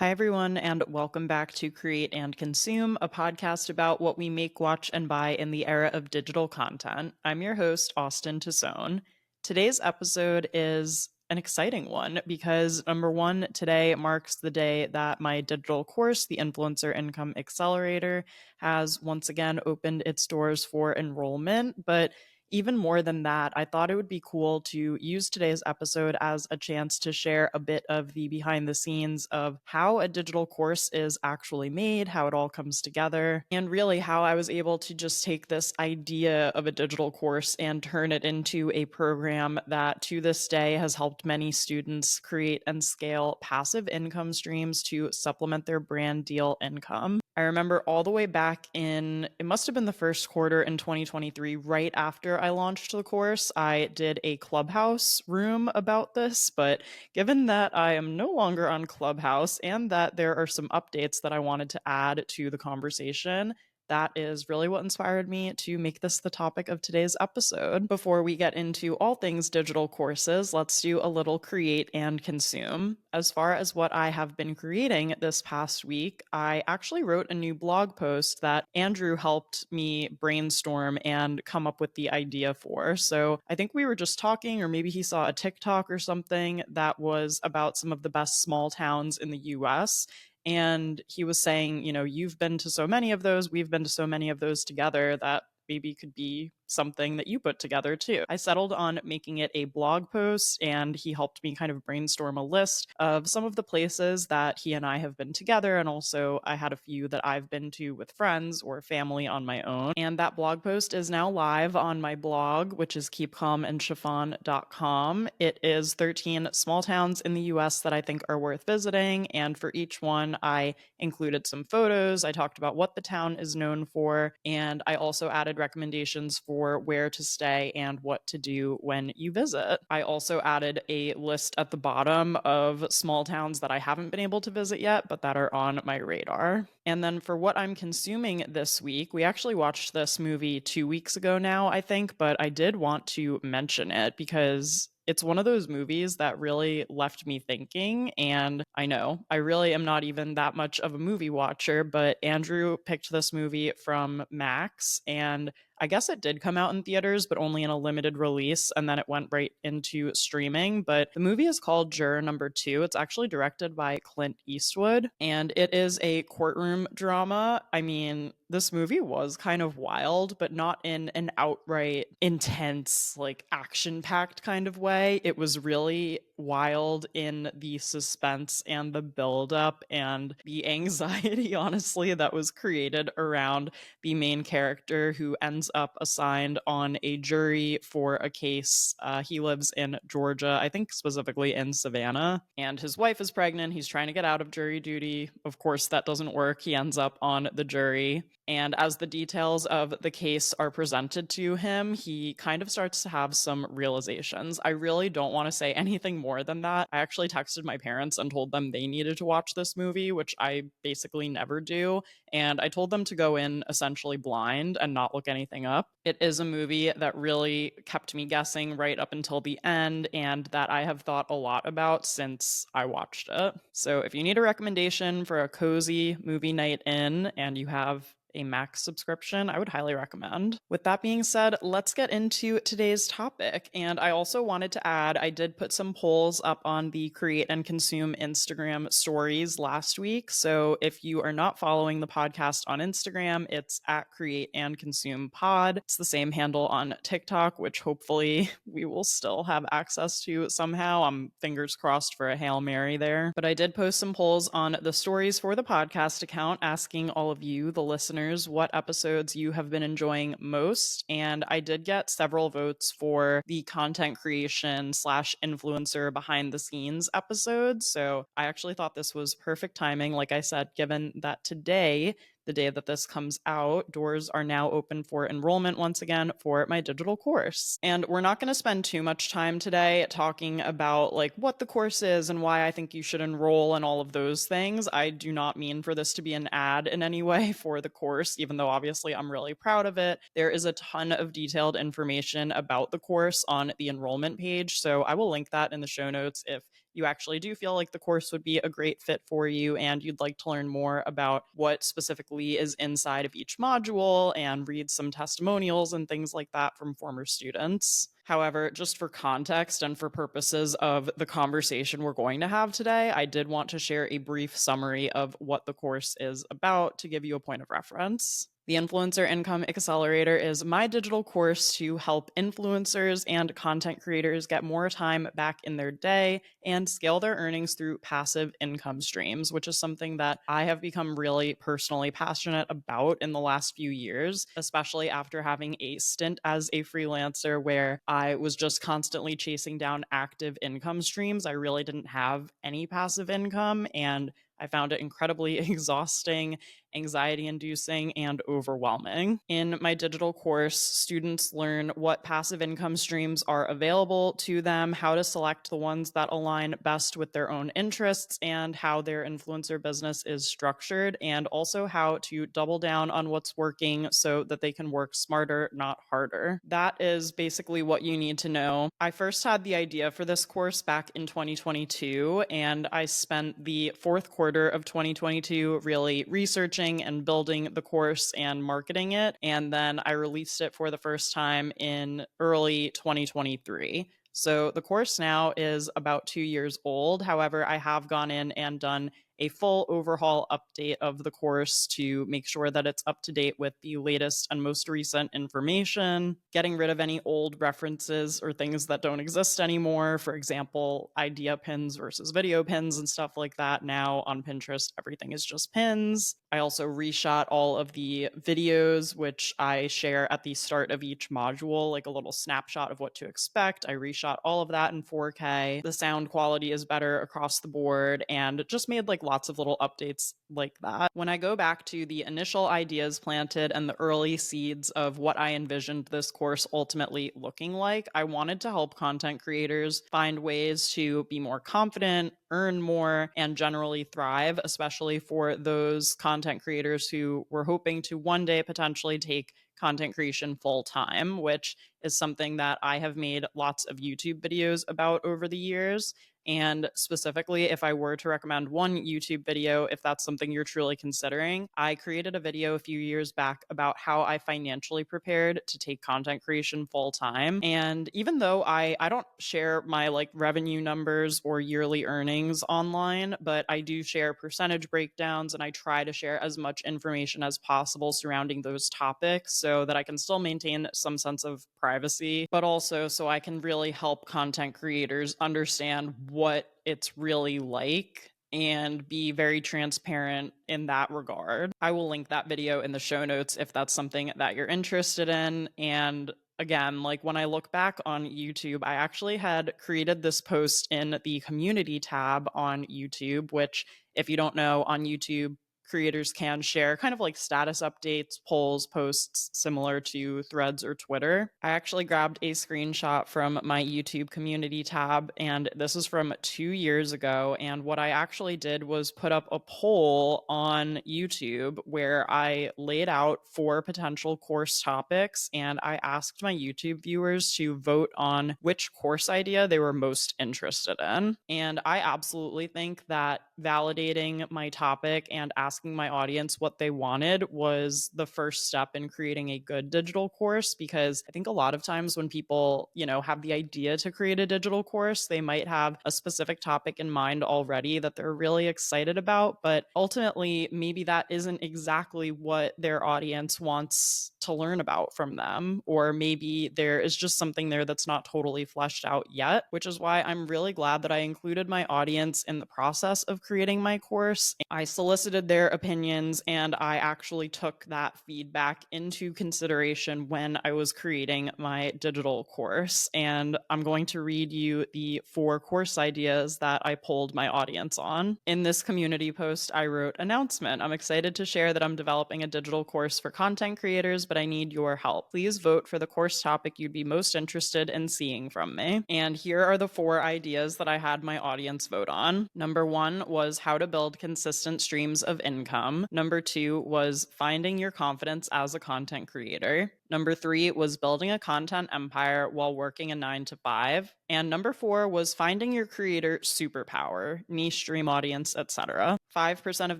Hi, everyone, and welcome back to Create and Consume, a podcast about what we make, watch, and buy in the era of digital content. I'm your host, Austen Tosone. Today's episode is an exciting one because, number one, today marks the day that my digital course, the Influencer Income Accelerator, has once again opened its doors for enrollment. But even more than that, I thought it would be cool to use today's episode as a chance to share a bit of the behind the scenes of how a digital course is actually made, how it all comes together, and really how I was able to just take this idea of a digital course and turn it into a program that to this day has helped many students create and scale passive income streams to supplement their brand deal income. I remember all the way back in, it must have been the first quarter in 2023, right after I launched the course, I did a Clubhouse room about this. But given that I am no longer on Clubhouse and that there are some updates that I wanted to add to the conversation, that is really what inspired me to make this the topic of today's episode. Before we get into all things digital courses, let's do a little create and consume. As far as what I have been creating this past week, I actually wrote a new blog post that Andrew helped me brainstorm and come up with the idea for. So I think we were just talking, or maybe he saw a TikTok or something that was about some of the best small towns in the US. And he was saying, you've been to so many of those, we've been to so many of those together that maybe could be something that you put together too. I settled on making it a blog post, and he helped me kind of brainstorm a list of some of the places that he and I have been together. And also, I had a few that I've been to with friends or family on my own. And that blog post is now live on my blog, which is keepcalmandchiffon.com. It is 13 small towns in the US that I think are worth visiting. And for each one, I included some photos. I talked about what the town is known for. And I also added recommendations for where to stay and what to do when you visit. I also added a list at the bottom of small towns that I haven't been able to visit yet, but that are on my radar. And then for what I'm consuming this week, we actually watched this movie 2 weeks ago now, I think, but I did want to mention it because it's one of those movies that really left me thinking. And I know I really am not even that much of a movie watcher, but Andrew picked this movie from Max, and I guess it did come out in theaters, but only in a limited release, and then it went right into streaming. But the movie is called Juror Number Two. It's actually directed by Clint Eastwood, and it is a courtroom drama. I mean, this movie was kind of wild, but not in an outright intense, like action packed kind of way. It was really wild in the suspense and the buildup and the anxiety, honestly, that was created around the main character who ends up assigned on a jury for a case. He lives in Georgia, I think specifically in Savannah, and his wife is pregnant. He's trying to get out of jury duty. Of course, that doesn't work. He ends up on the jury. And as the details of the case are presented to him, he kind of starts to have some realizations. I really don't want to say anything more than that. I actually texted my parents and told them they needed to watch this movie, which I basically never do. And I told them to go in essentially blind and not look anything up. It is a movie that really kept me guessing right up until the end, and that I have thought a lot about since I watched it. So if you need a recommendation for a cozy movie night in and you have a Max subscription, I would highly recommend. With that being said, let's get into today's topic. And I also wanted to add, I did put some polls up on the Create and Consume Instagram stories last week. So if you are not following the podcast on Instagram, it's at Create and Consume Pod. It's the same handle on TikTok, which hopefully we will still have access to somehow. I'm fingers crossed for a Hail Mary there. But I did post some polls on the stories for the podcast account asking all of you, the listeners, what episodes you have been enjoying most. And I did get several votes for the content creation slash influencer behind the scenes episodes. So I actually thought this was perfect timing. Like I said, given that today, the day that this comes out, doors are now open for enrollment once again for my digital course. And we're not going to spend too much time today talking about like what the course is and why I think you should enroll and all of those things. I do not mean for this to be an ad in any way for the course, even though obviously I'm really proud of it. There is a ton of detailed information about the course on the enrollment page, so I will link that in the show notes if you actually do feel like the course would be a great fit for you and you'd like to learn more about what specifically is inside of each module and read some testimonials and things like that from former students. However, just for context and for purposes of the conversation we're going to have today, I did want to share a brief summary of what the course is about to give you a point of reference. The Influencer Income Accelerator is my digital course to help influencers and content creators get more time back in their day and scale their earnings through passive income streams, which is something that I have become really personally passionate about in the last few years, especially after having a stint as a freelancer where I was just constantly chasing down active income streams. I really didn't have any passive income, and I found it incredibly exhausting, anxiety inducing, and overwhelming. In my digital course, students learn what passive income streams are available to them, how to select the ones that align best with their own interests, and how their influencer business is structured, and also how to double down on what's working so that they can work smarter, not harder. That is basically what you need to know. I first had the idea for this course back in 2022, and I spent the fourth quarter of 2022 really researching and building the course and marketing it. And then I released it for the first time in early 2023. So the course now is about 2 years old. However, I have gone in and done a full overhaul update of the course to make sure that it's up to date with the latest and most recent information, getting rid of any old references or things that don't exist anymore. For example, idea pins versus video pins and stuff like that. Now on Pinterest, everything is just pins. I also reshot all of the videos, which I share at the start of each module, like a little snapshot of what to expect. I reshot all of that in 4K. The sound quality is better across the board, and just made like lots of little updates like that. When I go back to the initial ideas planted and the early seeds of what I envisioned this course ultimately looking like, I wanted to help content creators find ways to be more confident, earn more, and generally thrive, especially for those content creators who were hoping to one day potentially take content creation full time, which is something that I have made lots of YouTube videos about over the years. And specifically, if I were to recommend one YouTube video, if that's something you're truly considering, I created a video a few years back about how I financially prepared to take content creation full time. And even though I don't share my like revenue numbers or yearly earnings online, but I do share percentage breakdowns and I try to share as much information as possible surrounding those topics so that I can still maintain some sense of privacy, but also so I can really help content creators understand what it's really like and be very transparent in that regard. I will link that video in the show notes if that's something that you're interested in. And again, like when I look back on YouTube, I actually had created this post in the community tab on YouTube, which, if you don't know, on YouTube, creators can share kind of like status updates, polls, posts similar to Threads or Twitter. I actually grabbed a screenshot from my YouTube community tab, and this is from 2 years ago. And what I actually did was put up a poll on YouTube where I laid out 4 potential course topics, and I asked my YouTube viewers to vote on which course idea they were most interested in. And I absolutely think that validating my topic and asking my audience what they wanted was the first step in creating a good digital course, because I think a lot of times when people, have the idea to create a digital course, they might have a specific topic in mind already that they're really excited about, but ultimately maybe that isn't exactly what their audience wants to learn about from them, or maybe there is just something there that's not totally fleshed out yet, which is why I'm really glad that I included my audience in the process of creating my course. I solicited their opinions and I actually took that feedback into consideration when I was creating my digital course. And I'm going to read you the 4 course ideas that I polled my audience on. In this community post, I wrote, "Announcement. I'm excited to share that I'm developing a digital course for content creators, but I need your help. Please vote for the course topic you'd be most interested in seeing from me." And here are the 4 ideas that I had my audience vote on. Number 1 was how to build consistent streams of income. Number 2 was finding your confidence as a content creator. Number 3 was building a content empire while working a 9 to 5. And number 4 was finding your creator superpower, niche dream audience, etc. 5% of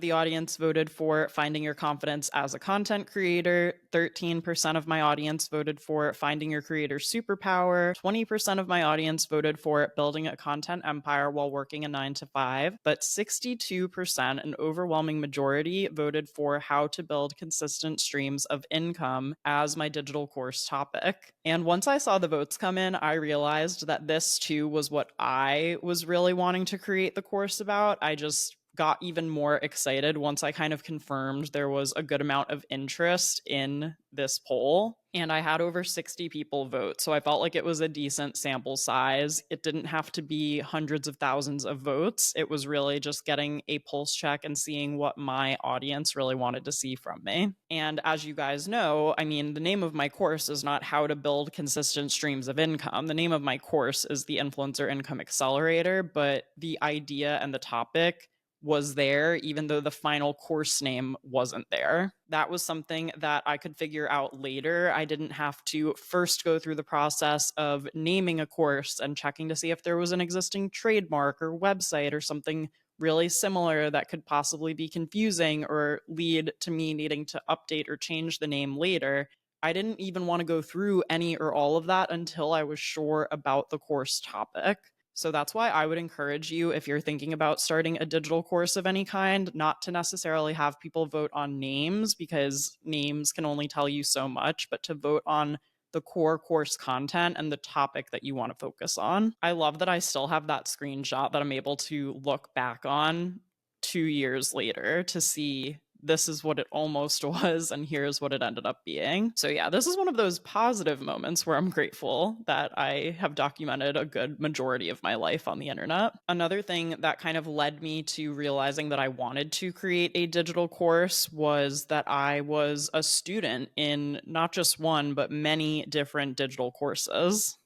the audience voted for finding your confidence as a content creator. 13% of my audience voted for finding your creator superpower. 20% of my audience voted for building a content empire while working a 9 to 5. But 62%, an overwhelming majority, voted for how to build consistent streams of income as my digital course topic. And once I saw the votes come in, I realized that this too was what I was really wanting to create the course about. I just got even more excited once I kind of confirmed there was a good amount of interest in this poll. And I had over 60 people vote. So I felt like it was a decent sample size. It didn't have to be hundreds of thousands of votes. It was really just getting a pulse check and seeing what my audience really wanted to see from me. And as you guys know, I mean, the name of my course is not how to build consistent streams of income. The name of my course is the Influencer Income Accelerator, but the idea and the topic was there, even though the final course name wasn't there. That was something that I could figure out later. I didn't have to first go through the process of naming a course and checking to see if there was an existing trademark or website or something really similar that could possibly be confusing or lead to me needing to update or change the name later. I didn't even want to go through any or all of that until I was sure about the course topic. So that's why I would encourage you, if you're thinking about starting a digital course of any kind, not to necessarily have people vote on names, because names can only tell you so much, but to vote on the core course content and the topic that you want to focus on. I love that I still have that screenshot that I'm able to look back on 2 years later to see this is what it almost was, and here's what it ended up being. So, yeah, this is one of those positive moments where I'm grateful that I have documented a good majority of my life on the internet. Another thing that kind of led me to realizing that I wanted to create a digital course was that I was a student in not just one, but many different digital courses.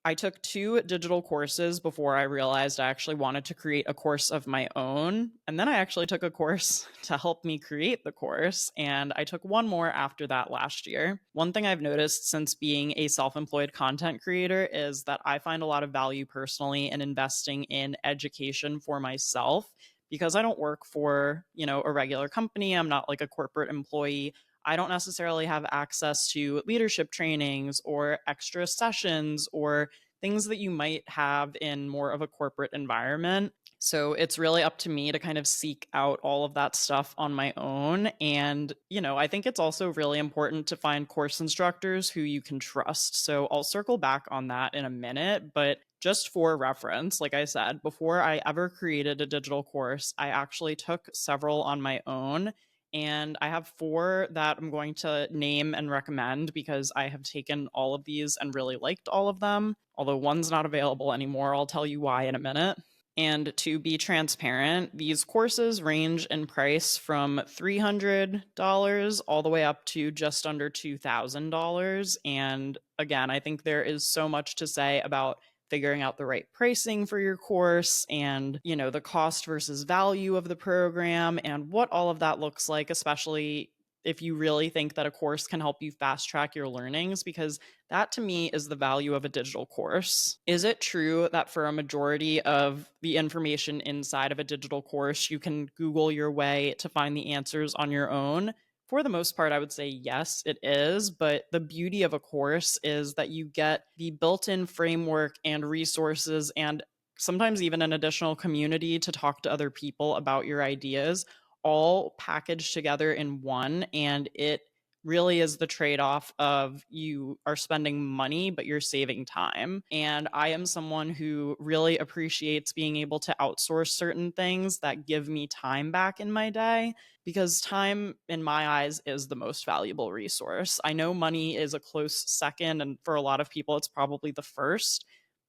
I took 2 digital courses before I realized I actually wanted to create a course of my own. And then I actually took a course to help me create the course. And I took one more after that last year. One thing I've noticed since being a self employed content creator is that I find a lot of value personally in investing in education for myself, because I don't work for, a regular company. I'm not like a corporate employee. I don't necessarily have access to leadership trainings or extra sessions or things that you might have in more of a corporate environment. So it's really up to me to kind of seek out all of that stuff on my own. And, I think it's also really important to find course instructors who you can trust. So I'll circle back on that in a minute. But just for reference, like I said, before I ever created a digital course, I actually took several on my own. And I have 4 that I'm going to name and recommend because I have taken all of these and really liked all of them. Although one's not available anymore, I'll tell you why in a minute. And to be transparent, these courses range in price from $300 all the way up to just under $2,000. And again, I think there is so much to say about figuring out the right pricing for your course and, the cost versus value of the program and what all of that looks like, especially if you really think that a course can help you fast track your learnings, because that to me is the value of a digital course. Is it true that for a majority of the information inside of a digital course, you can Google your way to find the answers on your own? For the most part, I would say yes, it is. But the beauty of a course is that you get the built in framework and resources, and sometimes even an additional community to talk to other people about your ideas, all packaged together in one. And it really is the trade off of you are spending money, but you're saving time. And I am someone who really appreciates being able to outsource certain things that give me time back in my day, because time, in my eyes, is the most valuable resource. I know money is a close second, and for a lot of people, it's probably the first.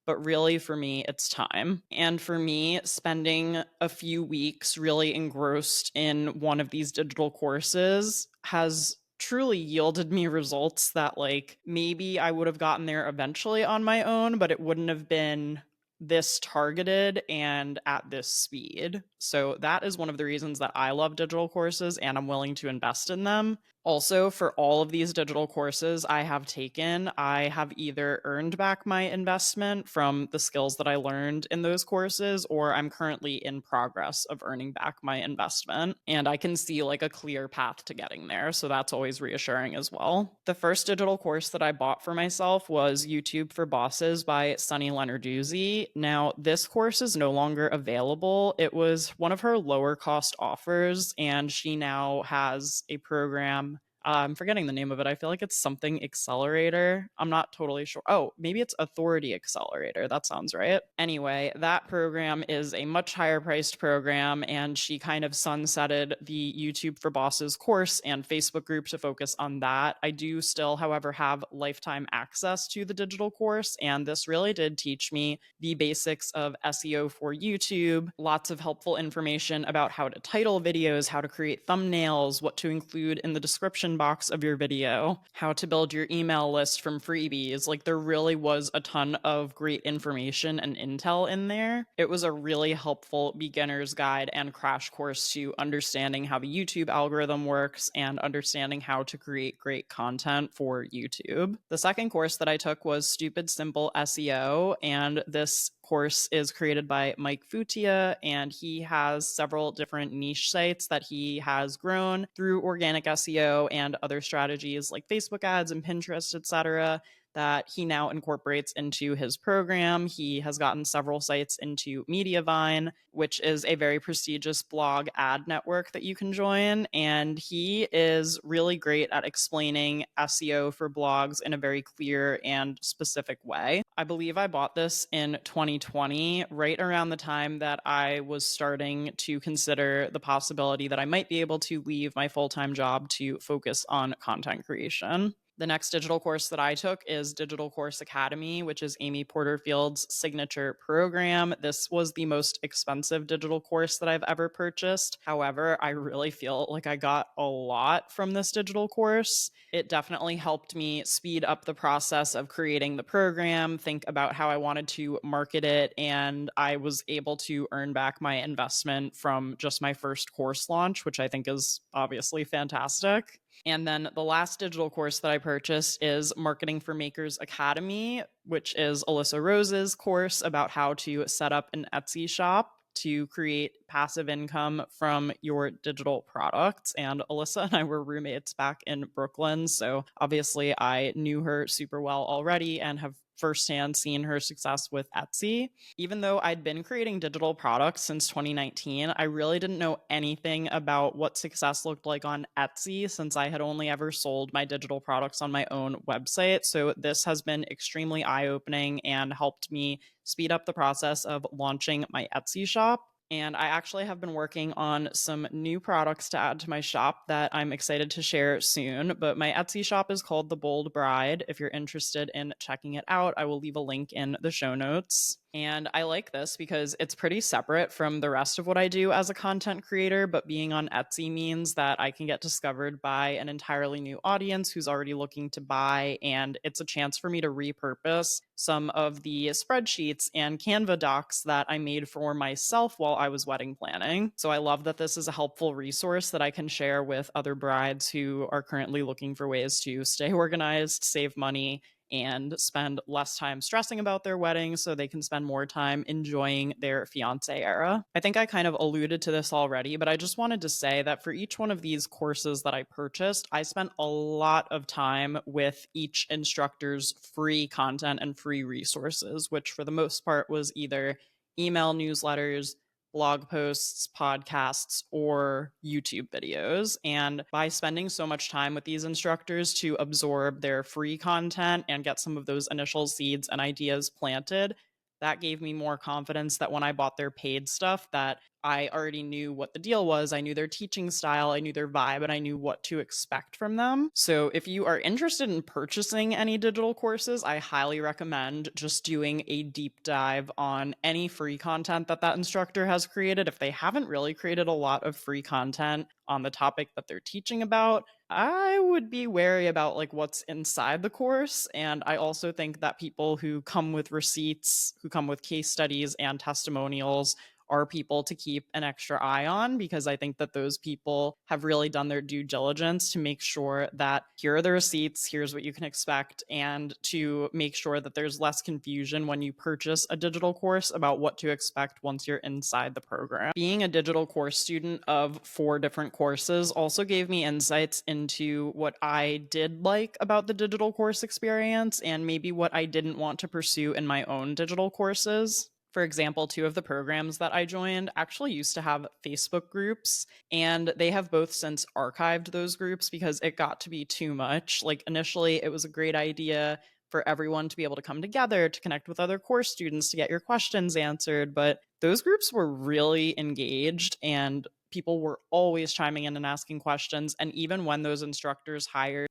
But really, for me, it's time. And for me, spending a few weeks really engrossed in one of these digital courses has truly yielded me results that, like, maybe I would have gotten there eventually on my own, but it wouldn't have been this targeted and at this speed. So that is one of the reasons that I love digital courses and I'm willing to invest in them. Also, for all of these digital courses I have taken, I have either earned back my investment from the skills that I learned in those courses, or I'm currently in progress of earning back my investment. And I can see like a clear path to getting there. So that's always reassuring as well. The first digital course that I bought for myself was YouTube for Bosses by Sunny Lenarduzzi. Now, this course is no longer available. It was one of her lower cost offers, and she now has a program. I'm forgetting the name of it. I feel like it's something accelerator. I'm not totally sure. Oh, maybe it's authority accelerator. That sounds right. Anyway, that program is a much higher priced program, and she kind of sunsetted the YouTube for Bosses course and Facebook group to focus on that. I do still, however, have lifetime access to the digital course, and this really did teach me the basics of SEO for YouTube, lots of helpful information about how to title videos, how to create thumbnails, what to include in the description box of your video, how to build your email list from freebies. Like, there really was a ton of great information and intel in there. It was a really helpful beginner's guide and crash course to understanding how the YouTube algorithm works and understanding how to create great content for YouTube. The second course that I took was Stupid Simple SEO, and this course is created by Mike Futia, and he has several different niche sites that he has grown through organic SEO and other strategies like Facebook ads and Pinterest, etc., that he now incorporates into his program. He has gotten several sites into Mediavine, which is a very prestigious blog ad network that you can join. And he is really great at explaining SEO for blogs in a very clear and specific way. I believe I bought this in 2020, right around the time that I was starting to consider the possibility that I might be able to leave my full-time job to focus on content creation. The next digital course that I took is Digital Course Academy, which is Amy Porterfield's signature program. This was the most expensive digital course that I've ever purchased. However, I really feel like I got a lot from this digital course. It definitely helped me speed up the process of creating the program, think about how I wanted to market it, and I was able to earn back my investment from just my first course launch, which I think is obviously fantastic. And then the last digital course that I purchased is Marketing for Makers Academy, which is Alyssa Rose's course about how to set up an Etsy shop to create passive income from your digital products. And Alyssa and I were roommates back in Brooklyn. So obviously I knew her super well already and have firsthand seen her success with Etsy. Even though I'd been creating digital products since 2019, I really didn't know anything about what success looked like on Etsy since I had only ever sold my digital products on my own website. So this has been extremely eye-opening and helped me speed up the process of launching my Etsy shop. And I actually have been working on some new products to add to my shop that I'm excited to share soon. But my Etsy shop is called The Bold Bride. If you're interested in checking it out, I will leave a link in the show notes. And I like this because it's pretty separate from the rest of what I do as a content creator, but being on Etsy means that I can get discovered by an entirely new audience who's already looking to buy, and it's a chance for me to repurpose some of the spreadsheets and Canva docs that I made for myself while I was wedding planning. So I love that this is a helpful resource that I can share with other brides who are currently looking for ways to stay organized, save money, and spend less time stressing about their wedding so they can spend more time enjoying their fiance era. I think I kind of alluded to this already, but I just wanted to say that for each one of these courses that I purchased, I spent a lot of time with each instructor's free content and free resources, which for the most part was either email newsletters, blog posts, podcasts, or YouTube videos. And by spending so much time with these instructors to absorb their free content and get some of those initial seeds and ideas planted, that gave me more confidence that when I bought their paid stuff, that I already knew what the deal was. I knew their teaching style, I knew their vibe, and I knew what to expect from them. So if you are interested in purchasing any digital courses, I highly recommend just doing a deep dive on any free content that that instructor has created. If they haven't really created a lot of free content on the topic that they're teaching about, I would be wary about like what's inside the course. And I also think that people who come with receipts, who come with case studies and testimonials are people to keep an extra eye on, because I think that those people have really done their due diligence to make sure that here are the receipts, here's what you can expect, and to make sure that there's less confusion when you purchase a digital course about what to expect once you're inside the program. Being a digital course student of 4 different courses also gave me insights into what I did like about the digital course experience and maybe what I didn't want to pursue in my own digital courses. For example, 2 of the programs that I joined actually used to have Facebook groups, and they have both since archived those groups because it got to be too much. Like, initially, it was a great idea for everyone to be able to come together to connect with other course students to get your questions answered, but those groups were really engaged and people were always chiming in and asking questions. And even when those instructors hired,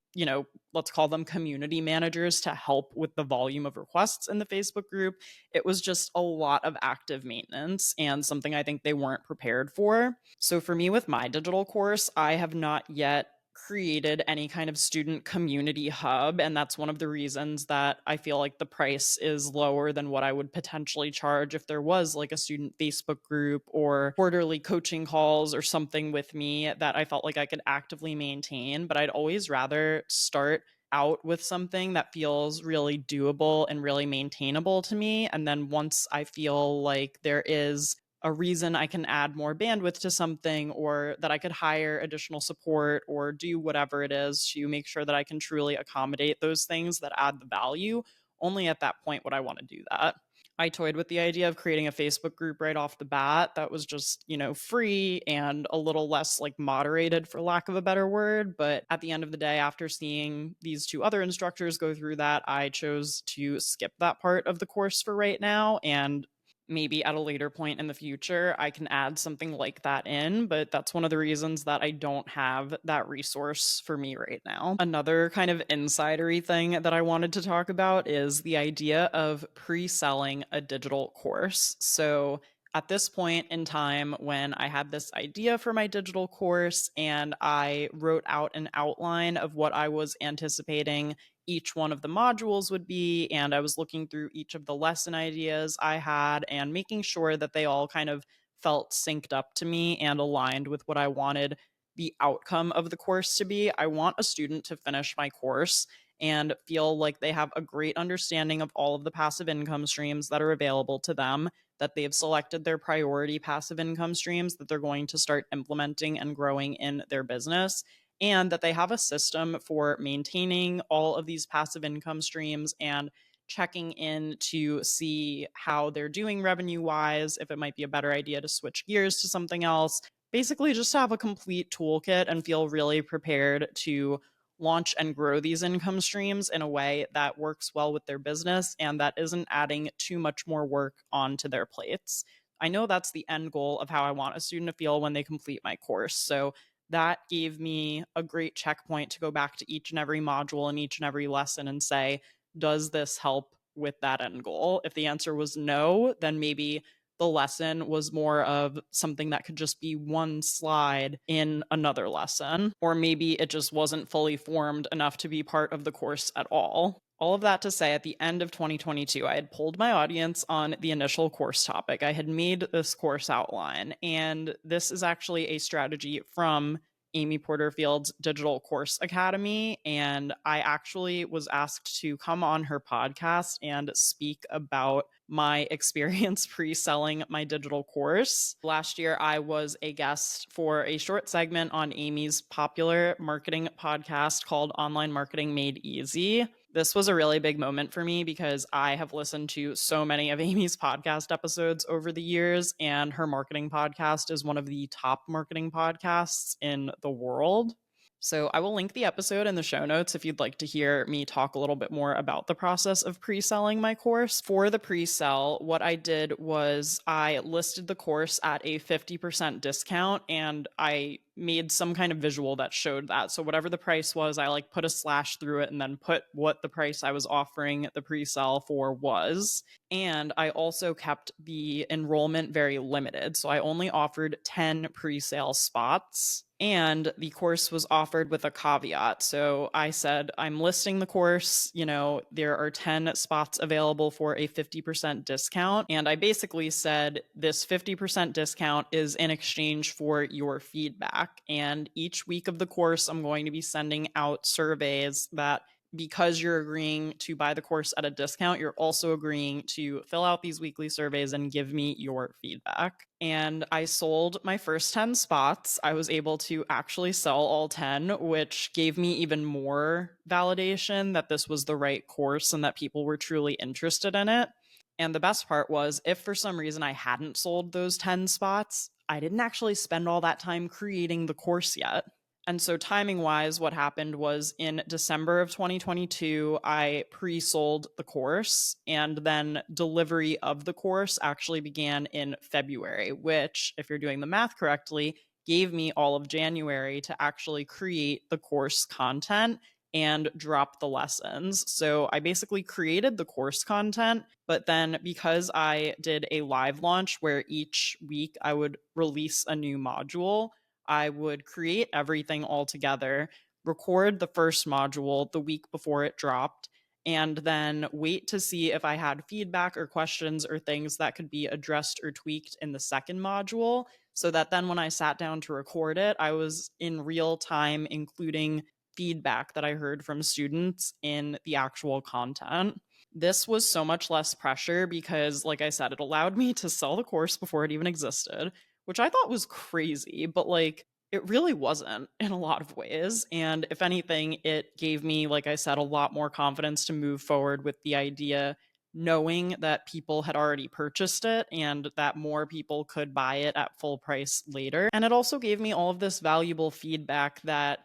let's call them community managers to help with the volume of requests in the Facebook group, it was just a lot of active maintenance and something I think they weren't prepared for. So for me with my digital course, I have not yet created any kind of student community hub. And that's one of the reasons that I feel like the price is lower than what I would potentially charge if there was like a student Facebook group or quarterly coaching calls or something with me that I felt like I could actively maintain. But I'd always rather start out with something that feels really doable and really maintainable to me. And then once I feel like there is a reason I can add more bandwidth to something, or that I could hire additional support or do whatever it is to make sure that I can truly accommodate those things that add the value, only at that point would I want to do that. I toyed with the idea of creating a Facebook group right off the bat that was just, free and a little less like moderated, for lack of a better word. But at the end of the day, after seeing these 2 other instructors go through that, I chose to skip that part of the course for right now, and maybe at a later point in the future, I can add something like that in, but that's one of the reasons that I don't have that resource for me right now. Another kind of insidery thing that I wanted to talk about is the idea of pre-selling a digital course. So at this point in time, when I had this idea for my digital course and I wrote out an outline of what I was anticipating each one of the modules would be, and I was looking through each of the lesson ideas I had and making sure that they all kind of felt synced up to me and aligned with what I wanted the outcome of the course to be. I want a student to finish my course and feel like they have a great understanding of all of the passive income streams that are available to them, that they've selected their priority passive income streams that they're going to start implementing and growing in their business, and that they have a system for maintaining all of these passive income streams and checking in to see how they're doing revenue wise, if it might be a better idea to switch gears to something else. Basically, just to have a complete toolkit and feel really prepared to launch and grow these income streams in a way that works well with their business and that isn't adding too much more work onto their plates. I know that's the end goal of how I want a student to feel when they complete my course. So that gave me a great checkpoint to go back to each and every module and each and every lesson and say, does this help with that end goal? If the answer was no, then maybe the lesson was more of something that could just be one slide in another lesson, or maybe it just wasn't fully formed enough to be part of the course at all. All of that to say, at the end of 2022, I had polled my audience on the initial course topic. I had made this course outline, and this is actually a strategy from Amy Porterfield's Digital Course Academy. And I actually was asked to come on her podcast and speak about my experience pre-selling my digital course. Last year, I was a guest for a short segment on Amy's popular marketing podcast called Online Marketing Made Easy. This was a really big moment for me because I have listened to so many of Amy's podcast episodes over the years, and her marketing podcast is one of the top marketing podcasts in the world. So I will link the episode in the show notes if you'd like to hear me talk a little bit more about the process of pre-selling my course. For the pre-sell, what I did was I listed the course at a 50% discount, and I made some kind of visual that showed that. So whatever the price was, I put a slash through it and then put what the price I was offering the pre-sell for was. And I also kept the enrollment very limited. So I only offered 10 pre sale spots. And the course was offered with a caveat. So I said, I'm listing the course. There are 10 spots available for a 50% discount. And I basically said, this 50% discount is in exchange for your feedback. And each week of the course, I'm going to be sending out surveys that, because you're agreeing to buy the course at a discount, you're also agreeing to fill out these weekly surveys and give me your feedback. And I sold my first 10 spots. I was able to actually sell all 10, which gave me even more validation that this was the right course and that people were truly interested in it. And the best part was, if for some reason I hadn't sold those 10 spots, I didn't actually spend all that time creating the course yet. And so, timing wise, what happened was in December of 2022, I pre sold the course, and then delivery of the course actually began in February, which, if you're doing the math correctly, gave me all of January to actually create the course content and drop the lessons. So I basically created the course content, but then because I did a live launch where each week I would release a new module, I would create everything all together, record the first module the week before it dropped, and then wait to see if I had feedback or questions or things that could be addressed or tweaked in the second module. So that then when I sat down to record it, I was in real time including feedback that I heard from students in the actual content. This was so much less pressure because, like I said, it allowed me to sell the course before it even existed, which I thought was crazy, but like it really wasn't in a lot of ways. And if anything, it gave me, like I said, a lot more confidence to move forward with the idea, knowing that people had already purchased it and that more people could buy it at full price later. And it also gave me all of this valuable feedback that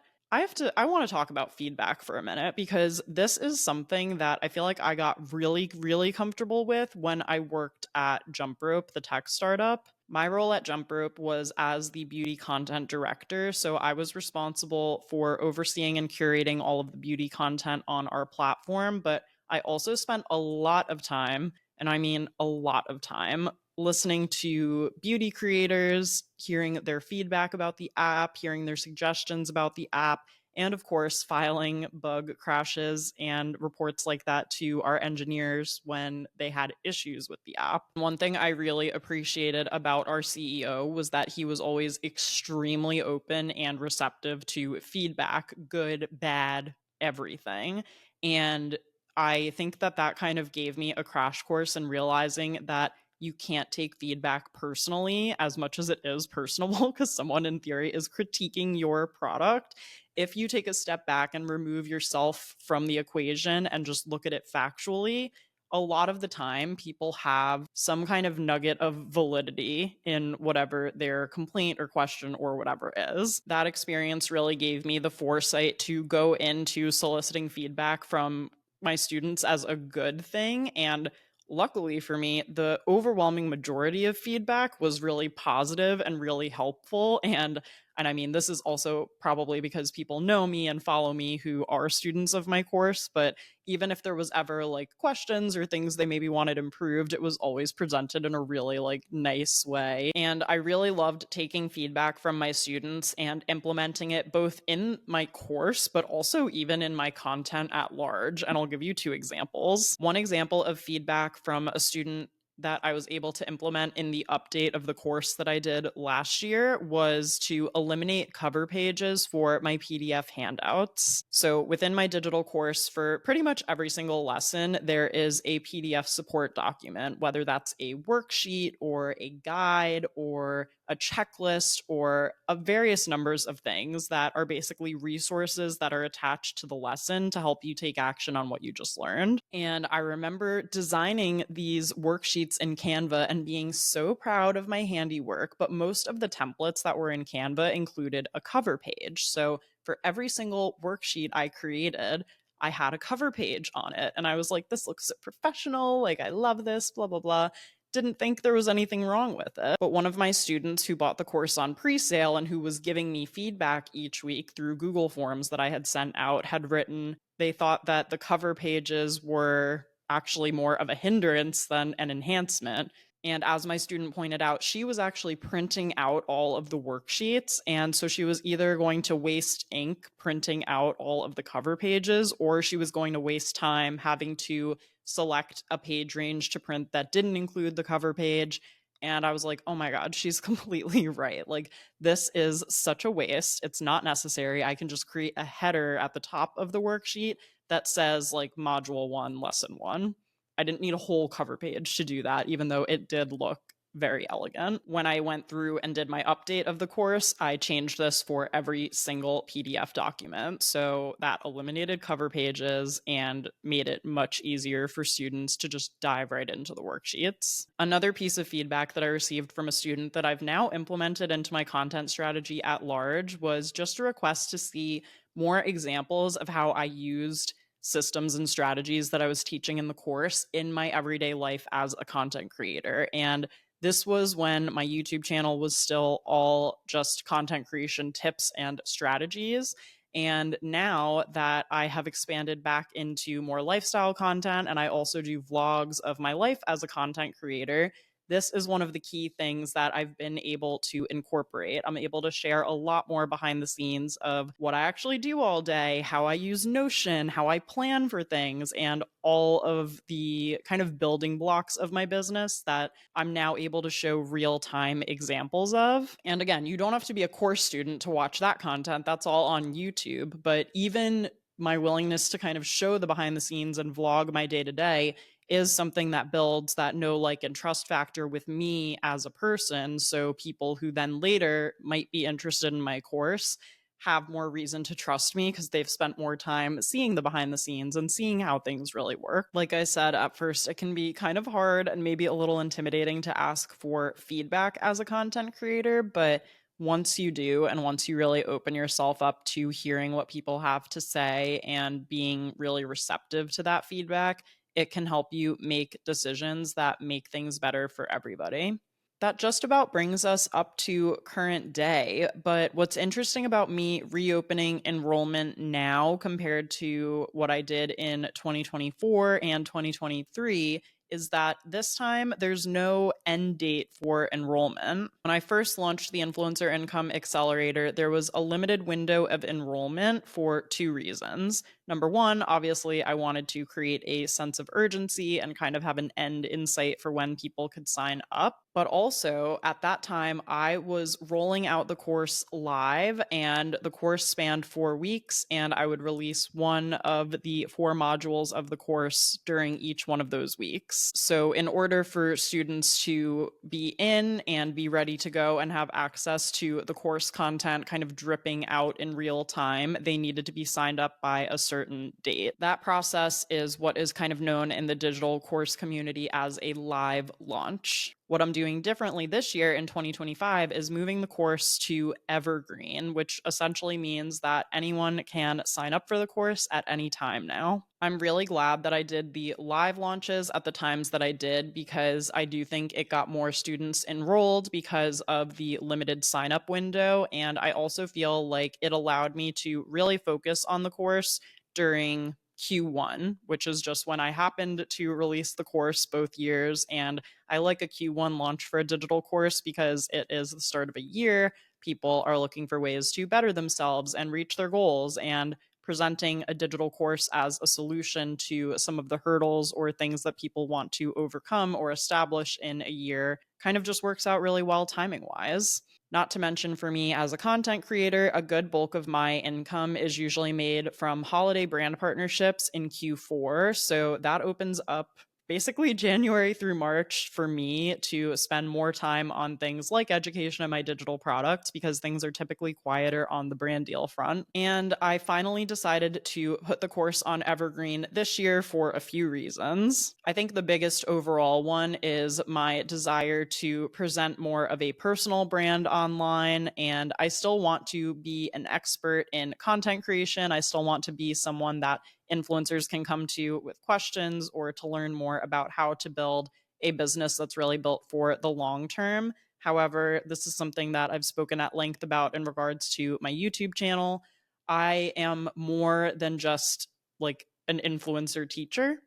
I want to talk about feedback for a minute, because this is something that I feel like I got really, really comfortable with when I worked at Jump Rope, the tech startup. My role at Jump Rope was as the beauty content director. So I was responsible for overseeing and curating all of the beauty content on our platform. But I also spent a lot of time, and I mean a lot of time, listening to beauty creators, hearing their feedback about the app, hearing their suggestions about the app, and of course, filing bug crashes and reports like that to our engineers when they had issues with the app. One thing I really appreciated about our CEO was that he was always extremely open and receptive to feedback, good, bad, everything. And I think that that kind of gave me a crash course in realizing that you can't take feedback personally as much as it is personable, because someone in theory is critiquing your product. If you take a step back and remove yourself from the equation and just look at it factually, a lot of the time people have some kind of nugget of validity in whatever their complaint or question or whatever is. That experience really gave me the foresight to go into soliciting feedback from my students as a good thing. And luckily for me, the overwhelming majority of feedback was really positive and really helpful. And I mean, this is also probably because people know me and follow me who are students of my course, but even if there was ever like questions or things they maybe wanted improved, it was always presented in a really like nice way. And I really loved taking feedback from my students and implementing it both in my course, but also even in my content at large. And I'll give you two examples. One example of feedback from a student that I was able to implement in the update of the course that I did last year was to eliminate cover pages for my PDF handouts. So within my digital course, for pretty much every single lesson, there is a PDF support document, whether that's a worksheet or a guide or a checklist or a various numbers of things that are basically resources that are attached to the lesson to help you take action on what you just learned. And I remember designing these worksheets in Canva and being so proud of my handiwork, but most of the templates that were in Canva included a cover page. So for every single worksheet I created, I had a cover page on it. And I was like, this looks so professional. Like, I love this, blah, blah, blah. Didn't think there was anything wrong with it. But one of my students who bought the course on pre-sale and who was giving me feedback each week through Google Forms that I had sent out had written, they thought that the cover pages were actually more of a hindrance than an enhancement. And as my student pointed out, she was actually printing out all of the worksheets. And so she was either going to waste ink printing out all of the cover pages, or she was going to waste time having to select a page range to print that didn't include the cover page. And I was like, oh my God, she's completely right. Like, this is such a waste. It's not necessary. I can just create a header at the top of the worksheet that says, like, module one, lesson one. I didn't need a whole cover page to do that, even though it did look very elegant. When I went through and did my update of the course, I changed this for every single PDF document. So that eliminated cover pages and made it much easier for students to just dive right into the worksheets. Another piece of feedback that I received from a student that I've now implemented into my content strategy at large was just a request to see more examples of how I used systems and strategies that I was teaching in the course in my everyday life as a content creator. And this was when my YouTube channel was still all just content creation tips and strategies. And now that I have expanded back into more lifestyle content and I also do vlogs of my life as a content creator, this is one of the key things that I've been able to incorporate. I'm able to share a lot more behind the scenes of what I actually do all day, how I use Notion, how I plan for things, and all of the kind of building blocks of my business that I'm now able to show real time examples of. And again, you don't have to be a course student to watch that content, that's all on YouTube. But even my willingness to kind of show the behind the scenes and vlog my day to day is something that builds that know, like, and trust factor with me as a person. So people who then later might be interested in my course have more reason to trust me because they've spent more time seeing the behind the scenes and seeing how things really work. Like I said, at first, it can be kind of hard and maybe a little intimidating to ask for feedback as a content creator. But once you do, and once you really open yourself up to hearing what people have to say and being really receptive to that feedback, it can help you make decisions that make things better for everybody. That just about brings us up to current day. But what's interesting about me reopening enrollment now compared to what I did in 2024 and 2023 is that this time there's no end date for enrollment. When I first launched the Influencer Income Accelerator, there was a limited window of enrollment for two reasons. Number one, obviously, I wanted to create a sense of urgency and kind of have an end in sight for when people could sign up. But also, at that time, I was rolling out the course live, and the course spanned 4 weeks, and I would release one of the 4 modules of the course during each one of those weeks. So, in order for students to be in and be ready to go and have access to the course content kind of dripping out in real time, they needed to be signed up by a certain date. That process is what is kind of known in the digital course community as a live launch. What I'm doing differently this year in 2025 is moving the course to evergreen, which essentially means that anyone can sign up for the course at any time now. I'm really glad that I did the live launches at the times that I did because I do think it got more students enrolled because of the limited sign up window. And I also feel like it allowed me to really focus on the course during Q1, which is just when I happened to release the course both years. And I like a Q1 launch for a digital course because it is the start of a year. People are looking for ways to better themselves and reach their goals, and presenting a digital course as a solution to some of the hurdles or things that people want to overcome or establish in a year kind of just works out really well timing wise. Not to mention, for me as a content creator, a good bulk of my income is usually made from holiday brand partnerships in Q4. So that opens up basically January through March for me to spend more time on things like education and my digital products because things are typically quieter on the brand deal front. And I finally decided to put the course on Evergreen this year for a few reasons. I think the biggest overall one is my desire to present more of a personal brand online, and I still want to be an expert in content creation. I still want to be someone that influencers can come to with questions or to learn more about how to build a business that's really built for the long term. However, this is something that I've spoken at length about in regards to my YouTube channel. I am more than just like an influencer teacher.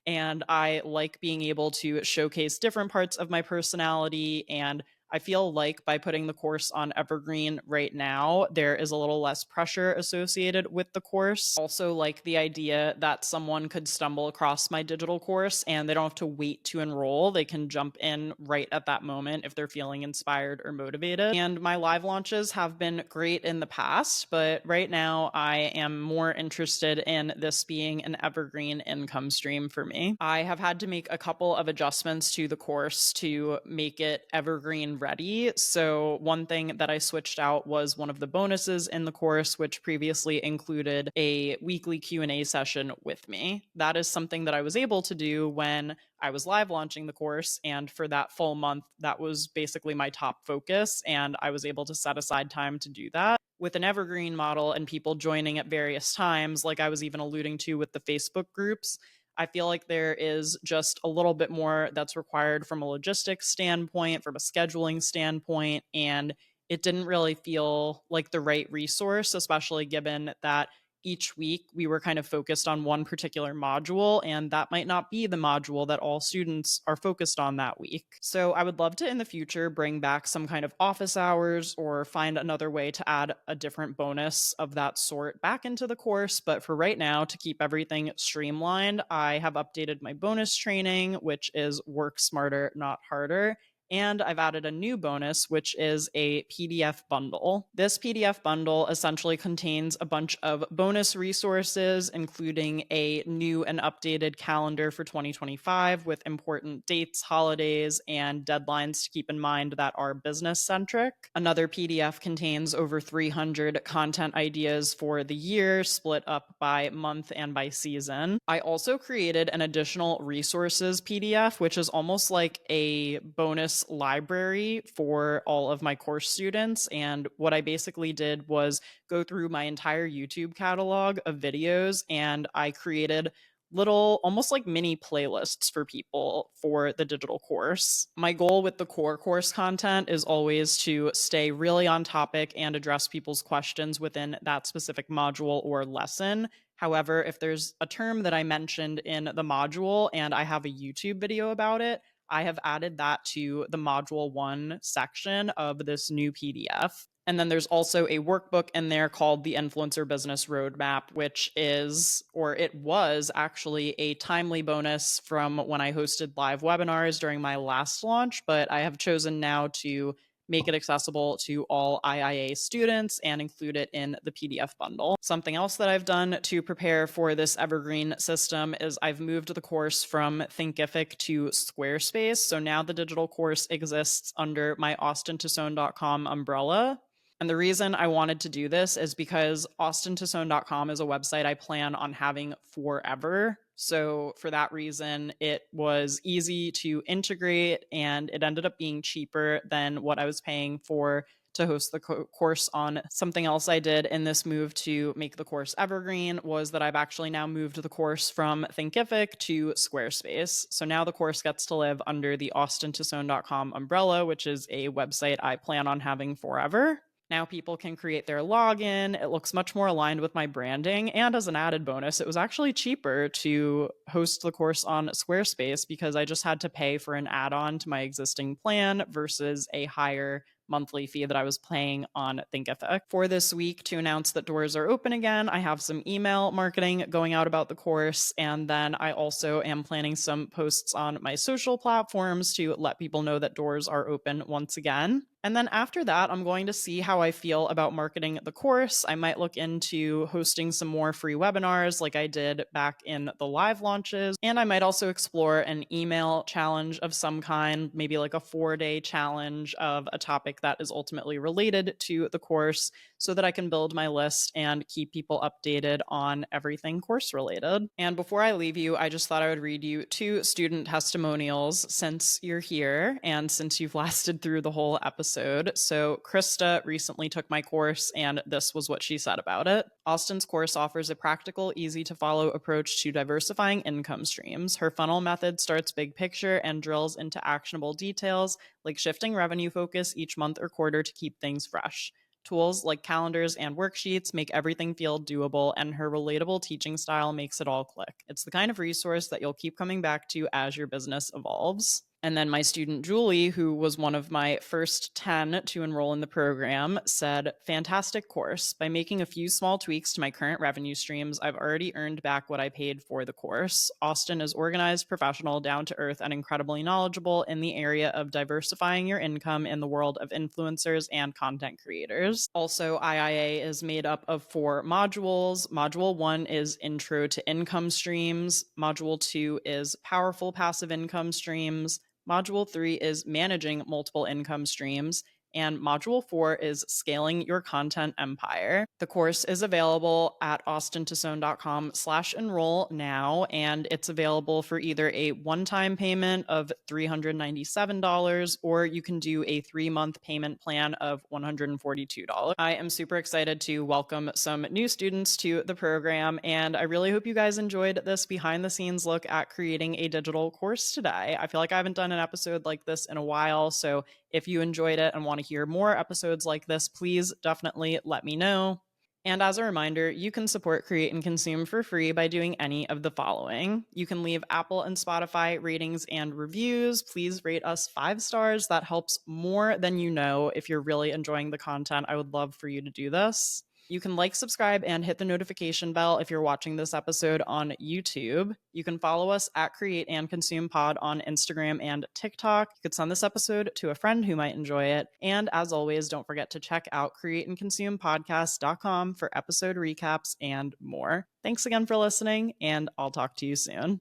And I like being able to showcase different parts of my personality. And I feel like by putting the course on Evergreen right now, there is a little less pressure associated with the course. Also, like the idea that someone could stumble across my digital course and they don't have to wait to enroll. They can jump in right at that moment if they're feeling inspired or motivated. And my live launches have been great in the past, but right now I am more interested in this being an evergreen income stream for me. I have had to make a couple of adjustments to the course to make it evergreen ready. So one thing that I switched out was one of the bonuses in the course, which previously included a weekly Q&A session with me. That is something that I was able to do when I was live launching the course. And for that full month, that was basically my top focus. And I was able to set aside time to do that. With an evergreen model and people joining at various times, like I was even alluding to with the Facebook groups, I feel like there is just a little bit more that's required from a logistics standpoint, from a scheduling standpoint, and it didn't really feel like the right resource, especially given that each week we were kind of focused on one particular module, and that might not be the module that all students are focused on that week. So I would love to in the future bring back some kind of office hours or find another way to add a different bonus of that sort back into the course. But for right now, to keep everything streamlined, I have updated my bonus training, which is work smarter, not harder. And I've added a new bonus, which is a PDF bundle. This PDF bundle essentially contains a bunch of bonus resources, including a new and updated calendar for 2025 with important dates, holidays, and deadlines to keep in mind that are business centric. Another PDF contains over 300 content ideas for the year, split up by month and by season. I also created an additional resources PDF, which is almost like a bonus library for all of my course students. And what I basically did was go through my entire YouTube catalog of videos, and I created little, almost like mini playlists for people for the digital course. My goal with the core course content is always to stay really on topic and address people's questions within that specific module or lesson. However, if there's a term that I mentioned in the module and I have a YouTube video about it, I have added that to the module 1 section of this new PDF. And then there's also a workbook in there called the Influencer Business Roadmap, which is, or it was actually a timely bonus from when I hosted live webinars during my last launch, but I have chosen now to make it accessible to all IIA students and include it in the PDF bundle. Something else that I've done to prepare for this evergreen system is I've moved the course from Thinkific to Squarespace. So now the digital course exists under my austentosone.com umbrella. And the reason I wanted to do this is because austentosone.com is a website I plan on having forever. So for that reason, it was easy to integrate and it ended up being cheaper than what I was paying for to host the course on. Something else I did in this move to make the course evergreen was that I've actually now moved the course from Thinkific to Squarespace. So now the course gets to live under the austentosone.com umbrella, which is a website I plan on having forever. Now people can create their login. It looks much more aligned with my branding. And as an added bonus, it was actually cheaper to host the course on Squarespace because I just had to pay for an add-on to my existing plan versus a higher monthly fee that I was paying on Thinkific. For this week, to announce that doors are open again, I have some email marketing going out about the course, and then I also am planning some posts on my social platforms to let people know that doors are open once again. And then after that, I'm going to see how I feel about marketing the course. I might look into hosting some more free webinars like I did back in the live launches. And I might also explore an email challenge of some kind, maybe like a 4-day challenge of a topic that is ultimately related to the course, so that I can build my list and keep people updated on everything course related. And before I leave you, I just thought I would read you 2 student testimonials since you're here and since you've lasted through the whole episode. So Krista recently took my course, and this was what she said about it. Austen's course offers a practical, easy to follow approach to diversifying income streams. Her funnel method starts big picture and drills into actionable details like shifting revenue focus each month or quarter to keep things fresh. Tools like calendars and worksheets make everything feel doable, and her relatable teaching style makes it all click. It's the kind of resource that you'll keep coming back to as your business evolves. And then my student Julie, who was one of my first 10 to enroll in the program, said, "Fantastic course. By making a few small tweaks to my current revenue streams, I've already earned back what I paid for the course. Austen is organized, professional, down to earth, and incredibly knowledgeable in the area of diversifying your income in the world of influencers and content creators." Also, IIA is made up of 4 modules. Module 1 is Intro to Income Streams. Module 2 is Powerful Passive Income Streams. Module 3 is Managing Multiple Income Streams. And Module 4 is Scaling Your Content Empire. The course is available at austentosone.com/enroll now, and it's available for either a one-time payment of $397 or you can do a 3-month payment plan of $142. I am super excited to welcome some new students to the program, and I really hope you guys enjoyed this behind-the-scenes look at creating a digital course today. I feel like I haven't done an episode like this in a while, so if you enjoyed it and want to hear more episodes like this, please definitely let me know. And as a reminder, you can support Create and Consume for free by doing any of the following. You can leave Apple and Spotify ratings and reviews. Please rate us 5 stars. That helps more than you know. If you're really enjoying the content, I would love for you to do this. You can like, subscribe, and hit the notification bell if you're watching this episode on YouTube. You can follow us at Create and Consume Pod on Instagram and TikTok. You could send this episode to a friend who might enjoy it. And as always, don't forget to check out createandconsumepodcast.com for episode recaps and more. Thanks again for listening, and I'll talk to you soon.